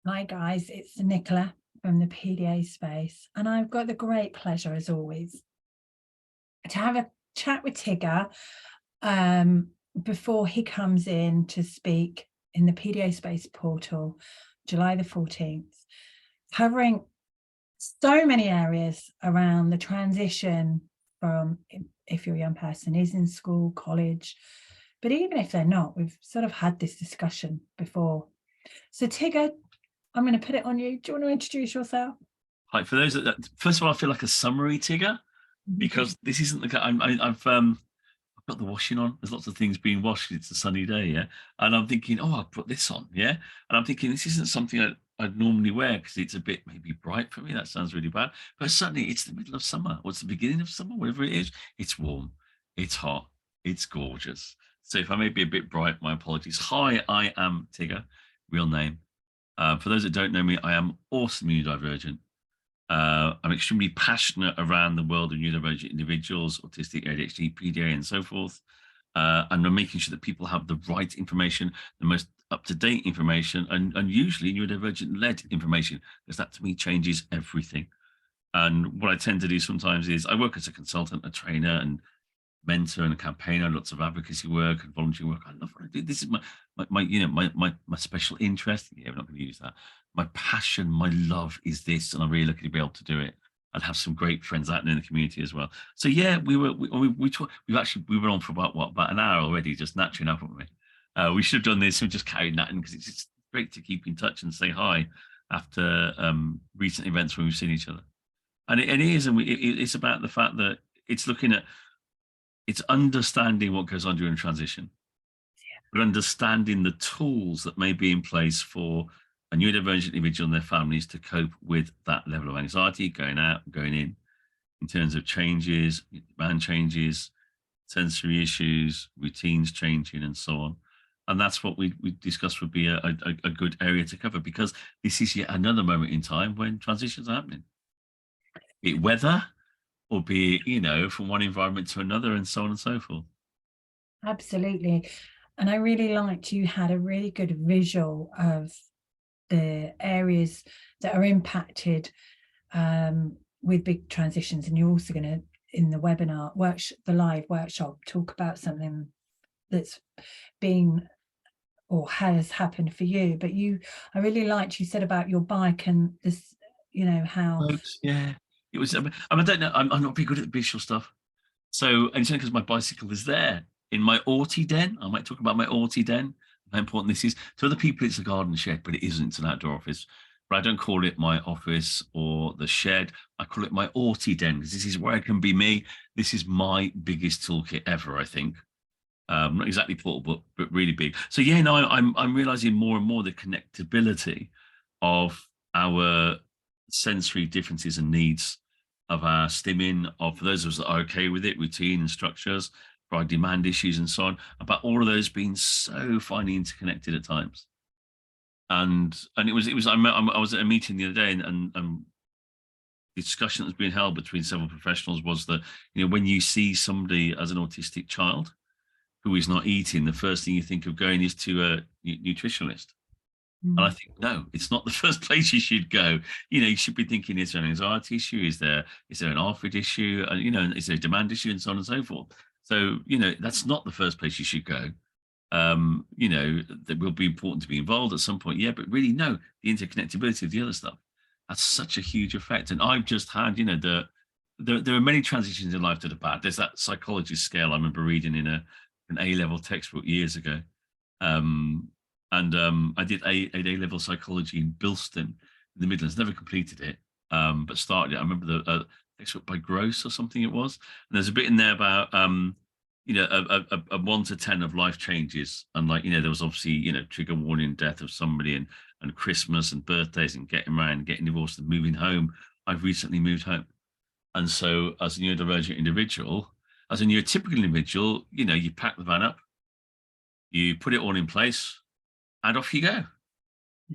Hi guys, it's Nicola from the PDA space, and I've got the great pleasure, as always, to have a chat with Tigger um, before he comes in to speak in the PDA space portal, July the 14th, covering so many areas around the transition from, if your young person is in school, college, but even if they're not, we've sort of had this discussion before. So Tigger, I'm going to put it on you. Do you want to introduce yourself? Hi, for those first of all, I feel like a summary Tigger because this isn't the I've got the washing on. There's lots of things being washed. It's a sunny day, yeah, and I'm thinking, oh, I'll put this on, yeah, and I'm thinking this isn't something I'd normally wear because it's a bit maybe bright for me. That sounds really bad, but suddenly it's the middle of summer, or it's the beginning of summer, whatever it is. It's warm, it's hot, it's gorgeous. So if I may be a bit bright, my apologies. Hi, I am Tigger, real name. For those that don't know me, I am awesome neurodivergent. I'm extremely passionate around the world of neurodivergent individuals, autistic, ADHD, PDA, and so forth. And I'm making sure that people have the right information, the most up-to-date information, and usually neurodivergent-led information, because that to me changes everything. And what I tend to do sometimes is I work as a consultant, a trainer, and mentor and a campaigner, lots of advocacy work and volunteer work. I love what I do. This is my special interest. Yeah, we're not going to use that. My passion, my love is this, and I'm really lucky to be able to do it and have some great friends out in the community as well. So yeah, we were on for about an hour already, just naturally enough, haven't we? We should have done this and just carried that in because it's just great to keep in touch and say hi after recent events when we've seen each other. And it is, and it's about the fact that it's looking at it's understanding what goes on during transition, but understanding the tools that may be in place for a neurodivergent individual and their families to cope with that level of anxiety, going out, going in terms of changes, demand changes, sensory issues, routines changing, and so on. And that's what we discussed would be a good area to cover because this is yet another moment in time when transitions are happening. Be it weather, or be it, from one environment to another, and so on and so forth. Absolutely. And I really liked you had a really good visual of the areas that are impacted with big transitions. And you're also going to, in the webinar, the live workshop, talk about something that's been or has happened for you. But I really liked you said about your bike and this, how. Folks, yeah. It was, I don't know, I'm not very good at the visual stuff. So, and it's only because my bicycle is there in my Orty den. I might talk about my Orty den, how important this is. To other people, it's a garden shed, but it isn't. It's an outdoor office. But I don't call it my office or the shed. I call it my Orty den because this is where I can be me. This is my biggest toolkit ever, I think. Not exactly portable, but really big. So yeah, no, I'm realizing more and more the connectability of our sensory differences and needs of our stimming, of for those of us that are okay with it, routine and structures, for our demand issues and so on, about all of those being so finely interconnected at times. And I was at a meeting the other day, and the discussion that's being held between several professionals was that when you see somebody as an autistic child who is not eating, the first thing you think of going is to a nutritionist. And I think, no, it's not the first place you should go. You should be thinking, is there an anxiety issue? Is there an ARFID issue? Is there a demand issue and so on and so forth? So, that's not the first place you should go. That will be important to be involved at some point. Yeah, but really, no, the interconnectability of the other stuff has such a huge effect. And I've just had, there are many transitions in life that are bad. There's that psychology scale I remember reading in an A-level textbook years ago. I did A-level psychology in Bilston in the Midlands. Never completed it, but started it. I remember the textbook by Gross or something it was. And there's a bit in there about a 1 to 10 of life changes, and there was obviously trigger warning, death of somebody, and Christmas and birthdays and getting married, getting divorced and moving home. I've recently moved home, and so as a neurodivergent individual, as a neurotypical individual, you pack the van up, you put it all in place, and off you go.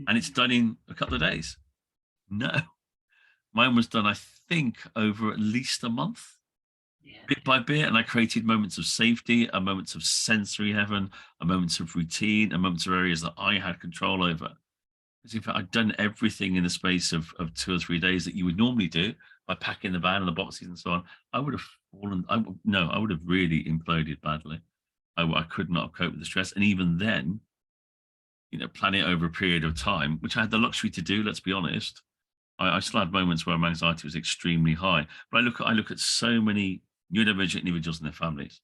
And it's done in a couple of days. No, mine was done, I think, over at least a month, bit by bit. And I created moments of safety, moments of sensory heaven, moments of routine, moments of areas that I had control over. as if I'd done everything in the space of 2 or 3 days that you would normally do by packing the van and the boxes and so on. I would have fallen. I would have really imploded badly. I could not have coped with the stress. And even then, plan it over a period of time, which I had the luxury to do. Let's be honest. I still had moments where my anxiety was extremely high. But I look at so many neurodivergent individuals and their families.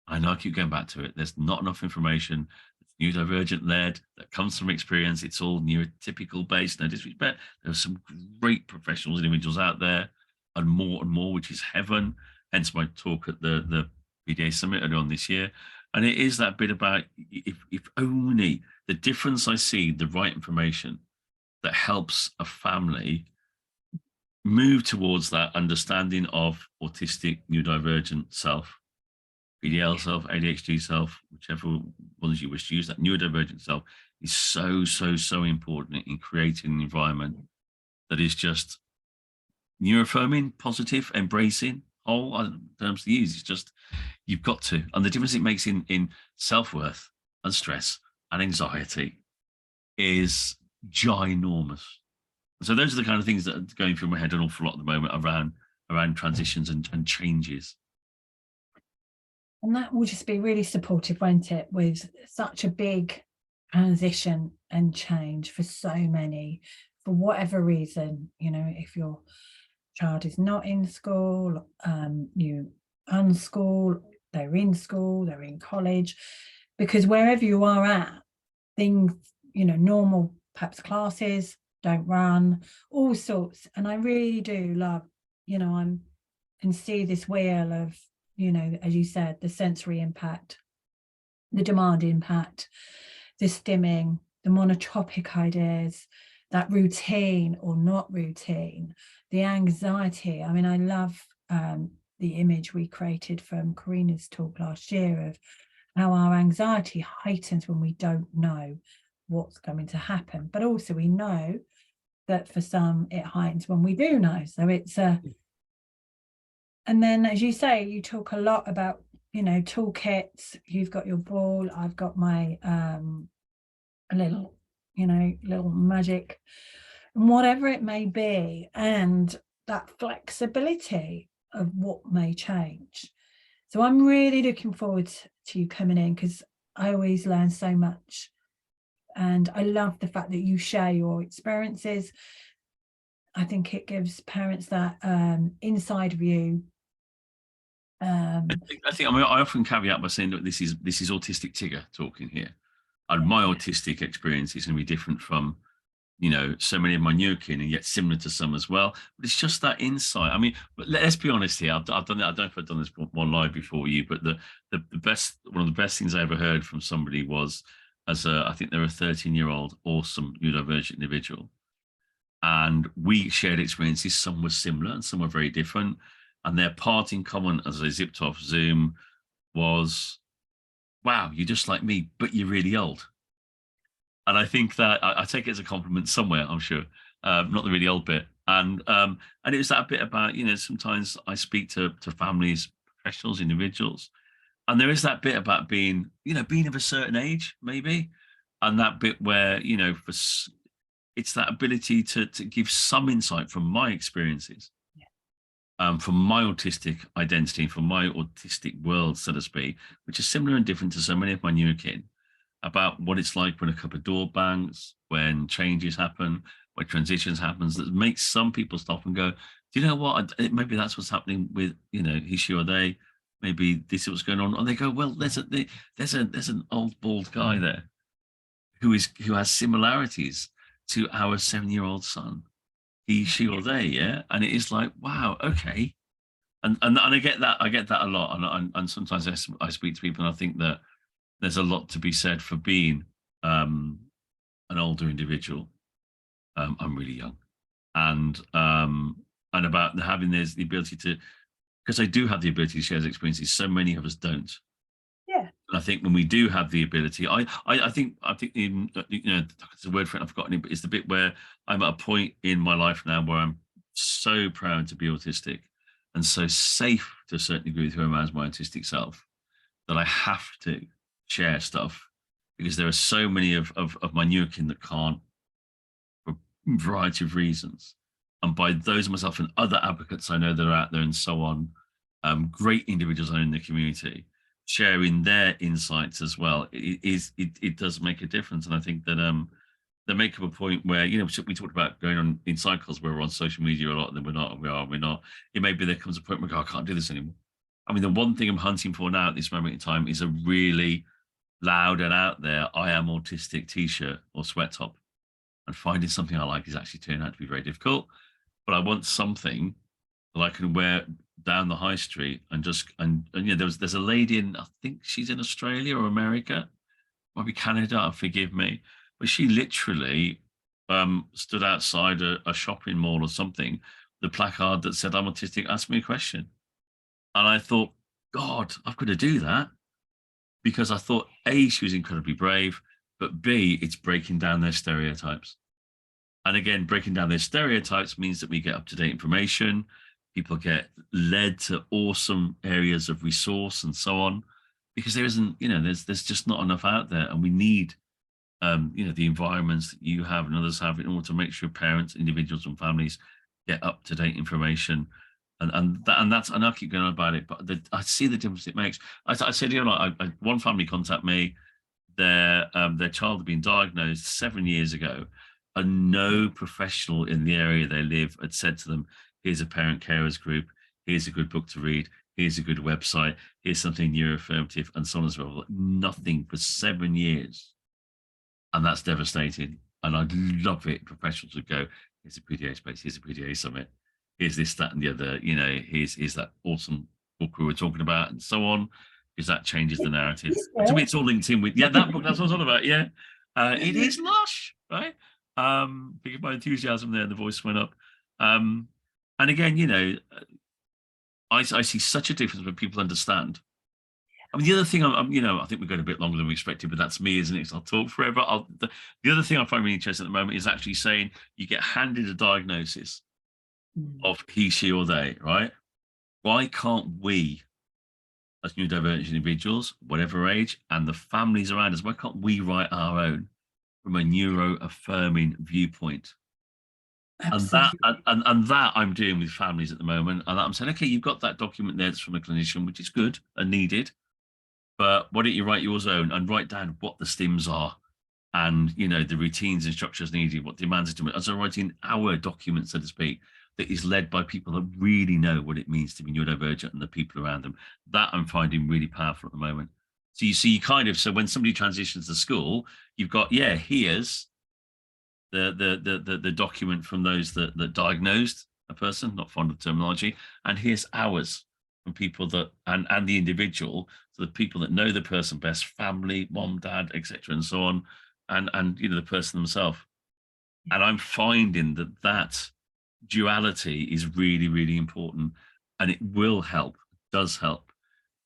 I know I keep going back to it. There's not enough information. It's neurodivergent led, that comes from experience. It's all neurotypical based. No disrespect. There are some great professionals, individuals out there, and more, which is heaven. Hence my talk at the PDA Summit earlier on this year. And it is that bit about if only the difference I see, the right information that helps a family move towards that understanding of autistic, neurodivergent self, PDL self, ADHD self, whichever ones you wish to use, that neurodivergent self is so important in creating an environment that is just neuroaffirming, positive, embracing, whole terms to use. It's just, you've got to. And the difference it makes in self-worth and stress and anxiety is ginormous. So those are the kind of things that are going through my head an awful lot at the moment around transitions and changes. And that will just be really supportive, won't it, with such a big transition and change for so many, for whatever reason, if your child is not in school, you unschool, they're in college, because wherever you are at, things, normal perhaps classes don't run, all sorts. And I really do love, I can see this wheel of, as you said, the sensory impact, the demand impact, the stimming, the monotropic ideas, that routine or not routine, the anxiety. I mean, I love the image we created from Karina's talk last year of how our anxiety heightens when we don't know what's going to happen. But also we know that for some it heightens when we do know. So it's and then, as you say, you talk a lot about, toolkits. You've got your ball, I've got my little magic, and whatever it may be, and that flexibility of what may change. So I'm really looking forward to you coming in, because I always learn so much, and I love the fact that you share your experiences. I think it gives parents that inside view. I often caveat by saying that this is autistic Tigger talking here, and my autistic experience is going to be different from so many of my new kin, and yet similar to some as well. But it's just that insight. I mean, but let's be honest here. I've done it. I don't know if I've done this one live before you, but one of the best things I ever heard from somebody was, I think they're a 13-year-old awesome neurodivergent individual, and we shared experiences. Some were similar and some were very different. And their part in common as they zipped off Zoom was, wow, you're just like me, but you're really old. And I think that I take it as a compliment somewhere, I'm sure, not the really old bit. And it was that bit about, sometimes I speak to families, professionals, individuals, and there is that bit about being of a certain age, maybe, and that bit where, it's that ability to give some insight from my experiences. From my autistic identity, from my autistic world, so to speak, which is similar and different to so many of my newer kin, about what it's like when a cupboard door bangs, when changes happen, when transitions happens, that makes some people stop and go, do you know what? Maybe that's what's happening with, he, she, or they. Maybe this is what's going on. And they go, well, there's an old bald guy there who has similarities to our 7-year-old son. He, she, or they, yeah. And it is like, wow, okay. And I get that a lot. And sometimes I speak to people and I think that there's a lot to be said for being an older individual. I'm really young, and about having the ability to, because I do have the ability to share those experiences. So many of us don't. Yeah. And I think when we do have the ability, I think it's a word for it, I've forgotten it, but it's the bit where I'm at a point in my life now where I'm so proud to be autistic and so safe to a certain degree with who I am as my autistic self, that I have to share stuff, because there are so many of my new kin that can't. variety of reasons. And by those myself and other advocates I know that are out there and so on, great individuals are in the community sharing their insights as well, it does make a difference. And I think that they make up a point where, you know, we talked about going on in cycles where we're on social media a lot, and then we're not, and we're not. It maybe there comes a point where we go, I can't do this anymore. I mean, the one thing I'm hunting for now at this moment in time is a really loud and out there "I am autistic" t-shirt or sweat top. And finding something I like is actually turning out to be very difficult. But I want something that I can wear down the high street and just and yeah, there's a lady in, I think she's in Australia or America, might be Canada, forgive me, but she literally stood outside a shopping mall or something, the placard that said, "I'm autistic, ask me a question." And I thought, God, I've got to do that, because I thought A, she was incredibly brave, but B, it's breaking down their stereotypes. And again, breaking down their stereotypes means that we get up-to-date information. People get led to awesome areas of resource and so on, because there isn't, you know, there's just not enough out there, and we need, you know, the environments that you have and others have in order to make sure parents, individuals, and families get up-to-date information. And I keep going on about it, but I see the difference it makes. I said, you know, one family contact me, their child had been diagnosed 7 years ago, and no professional in the area they live had said to them, "Here's a parent carers group, here's a good book to read, here's a good website, here's something neuroaffirmative," and so on as well. Nothing for 7 years. And that's devastating. And I'd love it. Professionals would go, "Here's a PDA space, here's a PDA summit, here's this, that, and the other, you know, here's that awesome book we were talking about," and so on, because that changes the narrative. And to me, it's all linked in with, yeah, that book, that's what I was on about. Yeah. It is lush, right? Because my enthusiasm there, the voice went up. And again, you know, I see such a difference when people understand. I mean, the other thing, you know, I think we're going a bit longer than we expected, but that's me, isn't it? So I'll talk forever. The other thing I find really interesting at the moment is actually saying you get handed a diagnosis of he, she, or they, right? Why can't we, as neurodivergent individuals, whatever age, and the families around us, why can't we write our own from a neuro-affirming viewpoint? Absolutely. And that I'm doing with families at the moment. And I'm saying, okay, you've got that document there that's from a clinician, which is good and needed. But why don't you write yours own and write down what the stims are, and, you know, the routines and structures needed, what demands it. As I'm writing our document, so to speak, that is led by people that really know what it means to be neurodivergent and the people around them. That I'm finding really powerful at the moment. So you see, so when somebody transitions to school, you've got, yeah, here's the document from those that diagnosed a person, not fond of terminology, and here's ours from people that and the individual, so the people that know the person best, family, mom, dad, etc., and so on, and you know, the person themselves. And I'm finding that duality is really, really important, and it will help, does help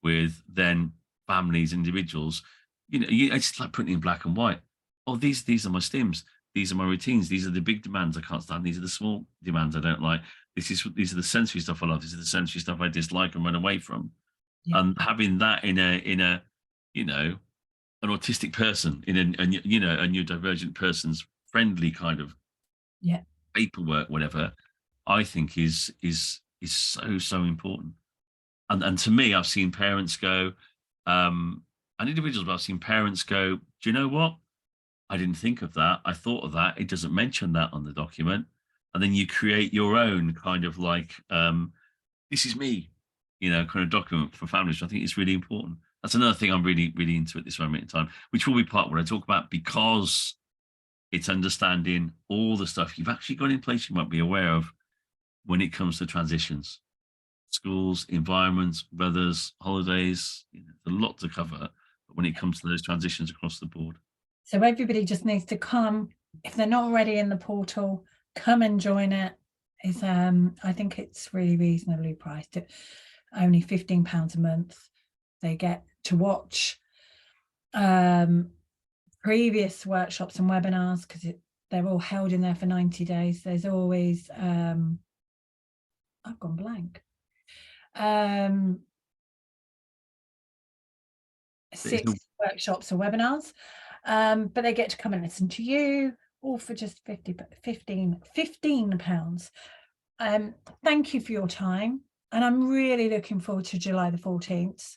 with then families, individuals. You know, it's like putting in black and white. Oh, these are my stims. These are my routines. These are the big demands I can't stand. These are the small demands I don't like. These are the sensory stuff I love. This is the sensory stuff I dislike and run away from. Yeah. And having that in a you know, an autistic person in a you know, a neurodivergent person's friendly kind of Yeah. paperwork, whatever, I think is so important. And to me, I've seen parents go, and individuals, but I've seen parents go, "Do you know what? I didn't think of that. I thought of that. It doesn't mention that on the document." And then you create your own kind of like, "This is me," you know, kind of document for families. I think it's really important. That's another thing I'm really, really into at this moment in time, which will be part of what I talk about, because it's understanding all the stuff you've actually got in place you might be aware of when it comes to transitions, schools, environments, weathers, holidays. You know, there's a lot to cover, but when it comes to those transitions across the board. So everybody just needs to come. If they're not already in the portal, come and join it. It's, I think it's really reasonably priced at only £15 a month. They get to watch previous workshops and webinars, because they're all held in there for 90 days. There's always, I've gone blank. 6 workshops or webinars, but they get to come and listen to you, all for just 15 pounds. Thank you for your time, and I'm really looking forward to July the 14th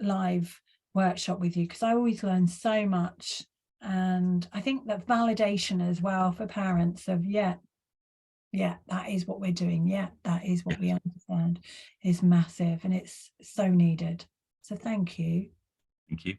live workshop with you, because I always learn so much, and I think that validation as well for parents of yeah, that is what we're doing, that is what we understand, is massive, and it's so needed. So thank you. Thank you.